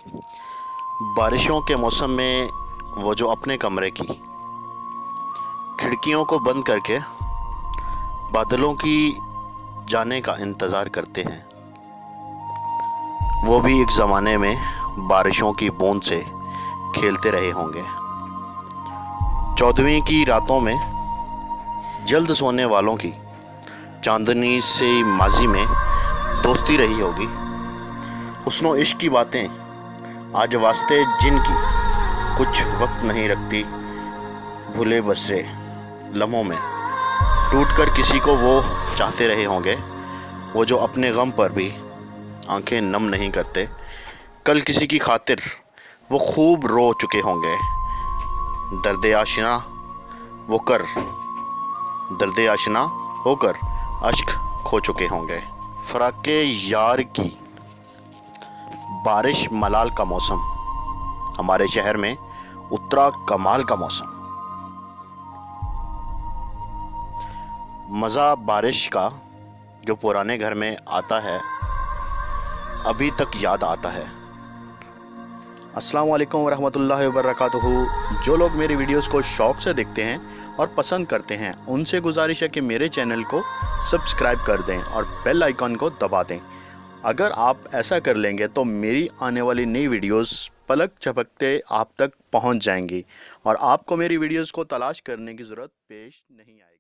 बारिशों के मौसम में वो जो अपने कमरे की खिड़कियों को बंद करके बादलों की जाने का इंतज़ार करते हैं, वो भी एक ज़माने में बारिशों की बूंद से खेलते रहे होंगे। 14वीं की रातों में जल्द सोने वालों की चांदनी से माजी में दोस्ती रही होगी। हुस्नो इश्क की बातें आज वास्ते जिनकी कुछ वक्त नहीं रखती, भूले बसरे लम्हों में टूटकर किसी को वो चाहते रहे होंगे। वो जो अपने गम पर भी आंखें नम नहीं करते, कल किसी की खातिर वो खूब रो चुके होंगे। दर्द आशिना वो कर दर्द आशिना होकर अश्क खो चुके होंगे। फराके यार की बारिश मलाल का मौसम हमारे शहर में उतरा कमाल का मौसम। मज़ा बारिश का जो पुराने घर में आता है, अभी तक याद आता है। अस्सलाम वालेकुम वरहमतुल्लाहि वबरकातुहू। जो लोग मेरी वीडियोस को शौक़ से देखते हैं और पसंद करते हैं, उनसे गुजारिश है कि मेरे चैनल को सब्सक्राइब कर दें और बेल आइकन को दबा दें। अगर आप ऐसा कर लेंगे तो मेरी आने वाली नई वीडियोस पलक झपकते आप तक पहुंच जाएंगी और आपको मेरी वीडियोस को तलाश करने की ज़रूरत पेश नहीं आएगी।